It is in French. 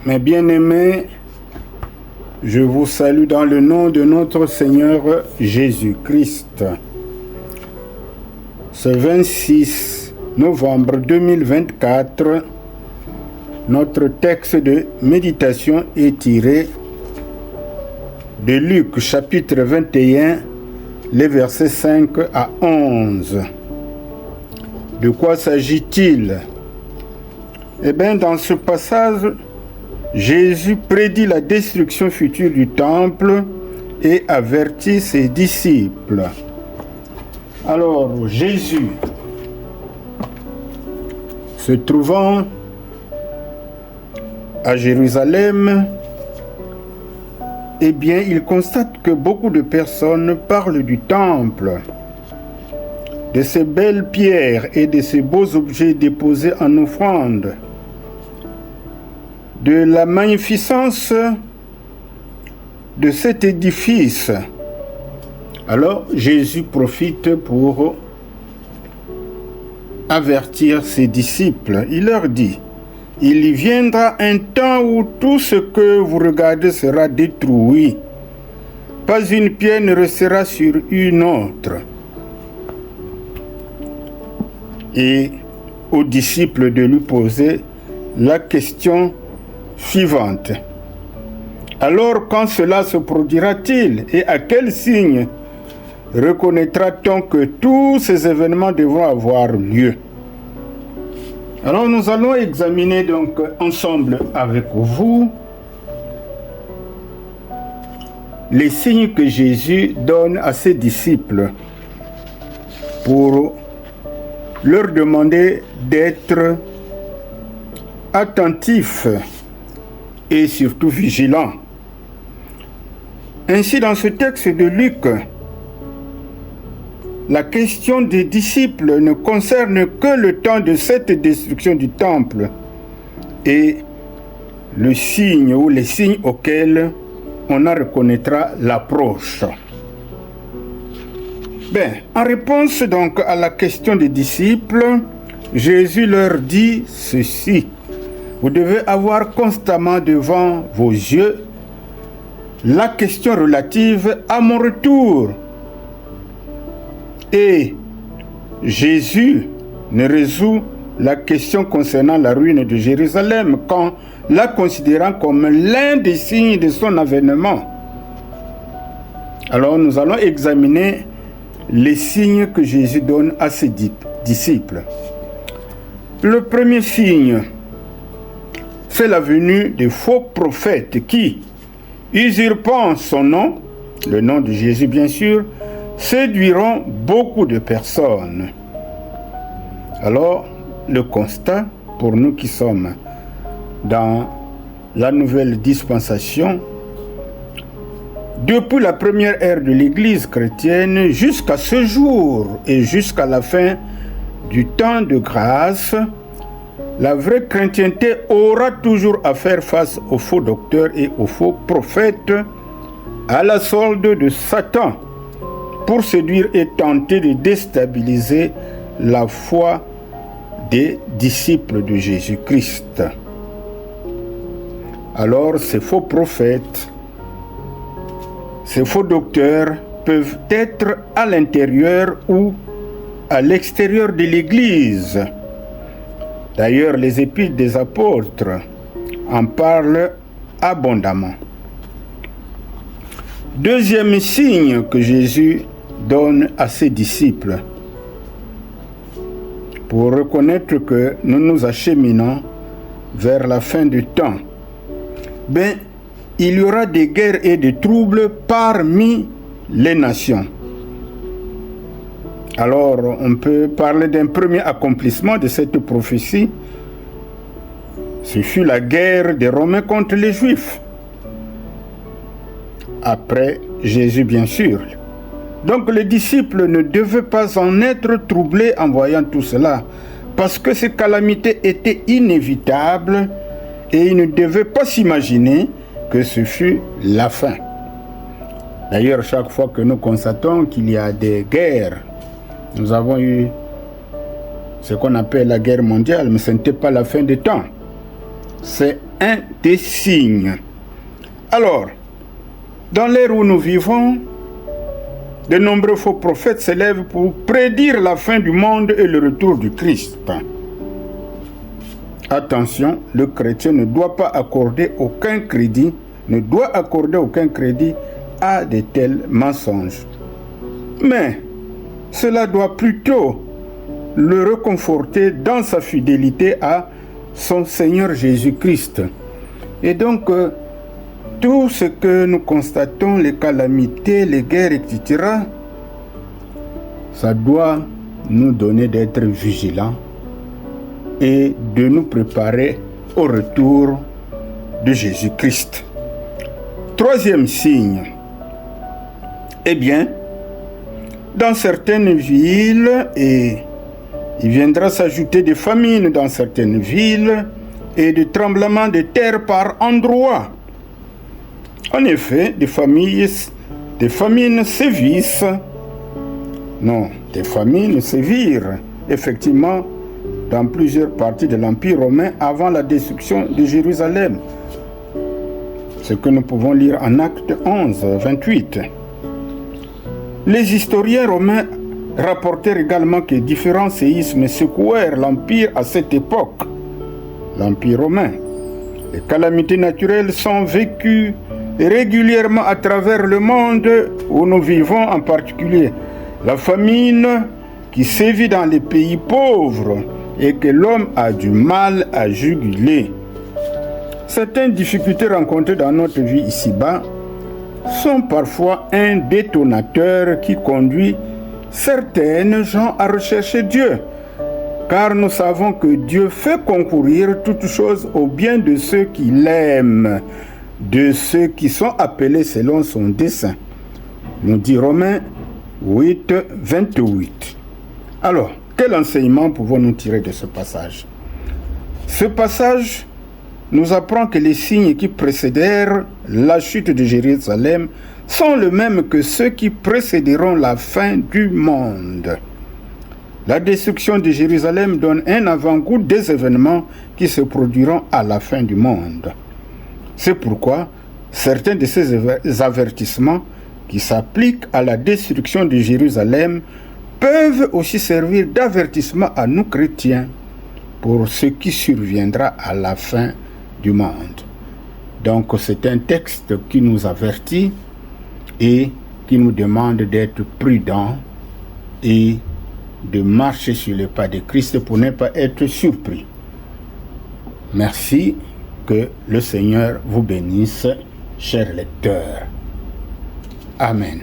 Mes bien-aimés, je vous salue dans le nom de notre Seigneur Jésus-Christ. Ce 26 novembre 2024, notre texte de méditation est tiré de Luc chapitre 21, les versets 5 à 11. De quoi s'agit-il? Eh bien, dans ce passage, Jésus prédit la destruction future du temple et avertit ses disciples. Alors, Jésus, se trouvant à Jérusalem, eh bien, il constate que beaucoup de personnes parlent du temple, de ces belles pierres et de ces beaux objets déposés en offrande, de la magnificence de cet édifice. Alors Jésus profite pour avertir ses disciples. Il leur dit: il viendra un temps où tout ce que vous regardez sera détruit. Pas une pierre ne restera sur une autre. Et aux disciples de lui poser la question suivante. Alors, quand cela se produira-t-il et à quel signe reconnaîtra-t-on que tous ces événements devront avoir lieu? Alors, nous allons examiner donc ensemble avec vous les signes que Jésus donne à ses disciples pour leur demander d'être attentifs et surtout vigilants. Ainsi, dans ce texte de Luc, la question des disciples ne concerne que le temps de cette destruction du temple et le signe ou les signes auxquels on en reconnaîtra l'approche. Bien, en réponse donc à la question des disciples, Jésus leur dit ceci: vous devez avoir constamment devant vos yeux la question relative à mon retour. Et Jésus ne résout la question concernant la ruine de Jérusalem qu'en la considérant comme l'un des signes de son avènement. Alors nous allons examiner les signes que Jésus donne à ses disciples. Le premier signe, c'est la venue des faux prophètes qui, usurpant son nom, le nom de Jésus bien sûr, séduiront beaucoup de personnes. Alors, le constat, pour nous qui sommes dans la nouvelle dispensation, depuis la première ère de l'Église chrétienne jusqu'à ce jour et jusqu'à la fin du temps de grâce, la vraie chrétienté aura toujours à faire face aux faux docteurs et aux faux prophètes à la solde de Satan pour séduire et tenter de déstabiliser la foi des disciples de Jésus-Christ. Alors ces faux prophètes, ces faux docteurs peuvent être à l'intérieur ou à l'extérieur de l'Église. D'ailleurs, les épîtres des apôtres en parlent abondamment. Deuxième signe que Jésus donne à ses disciples pour reconnaître que nous nous acheminons vers la fin du temps. Ben, il y aura des guerres et des troubles parmi les nations. Alors, on peut parler d'un premier accomplissement de cette prophétie. Ce fut la guerre des Romains contre les Juifs. Après Jésus, bien sûr. Donc, les disciples ne devaient pas en être troublés en voyant tout cela, parce que ces calamités étaient inévitables et ils ne devaient pas s'imaginer que ce fut la fin. D'ailleurs, chaque fois que nous constatons qu'il y a des guerres, nous avons eu ce qu'on appelle la guerre mondiale, mais ce n'était pas la fin des temps. C'est un des signes. Alors, dans l'ère où nous vivons, de nombreux faux prophètes s'élèvent pour prédire la fin du monde et le retour du Christ. Attention, le chrétien ne doit accorder aucun crédit à de tels mensonges. Mais cela doit plutôt le réconforter dans sa fidélité à son Seigneur Jésus-Christ. Et donc, tout ce que nous constatons, les calamités, les guerres, etc., ça doit nous donner d'être vigilants et de nous préparer au retour de Jésus-Christ. Troisième signe, eh bien, dans certaines villes, et il viendra s'ajouter des famines dans certaines villes et des tremblements de terre par endroits. En effet, des famines sévirent, effectivement, dans plusieurs parties de l'Empire romain avant la destruction de Jérusalem. Ce que nous pouvons lire en Actes 11, 28. Les historiens romains rapportèrent également que différents séismes secouèrent l'Empire à cette époque, l'Empire romain. Les calamités naturelles sont vécues régulièrement à travers le monde où nous vivons, en particulier la famine qui sévit dans les pays pauvres et que l'homme a du mal à juguler. Certaines difficultés rencontrées dans notre vie ici-bas sont parfois un détonateur qui conduit certaines gens à rechercher Dieu, car nous savons que Dieu fait concourir toutes choses au bien de ceux qui l'aiment, de ceux qui sont appelés selon son dessein. Nous dit Romains 8, 28. Alors, quel enseignement pouvons-nous tirer de ce passage? Ce passage nous apprend que les signes qui précédèrent la chute de Jérusalem sont les mêmes que ceux qui précéderont la fin du monde. La destruction de Jérusalem donne un avant-goût des événements qui se produiront à la fin du monde. C'est pourquoi certains de ces avertissements qui s'appliquent à la destruction de Jérusalem peuvent aussi servir d'avertissement à nous chrétiens pour ce qui surviendra à la fin du monde. Donc c'est un texte qui nous avertit et qui nous demande d'être prudents et de marcher sur les pas de Christ pour ne pas être surpris. Merci, que le Seigneur vous bénisse, chers lecteurs. Amen.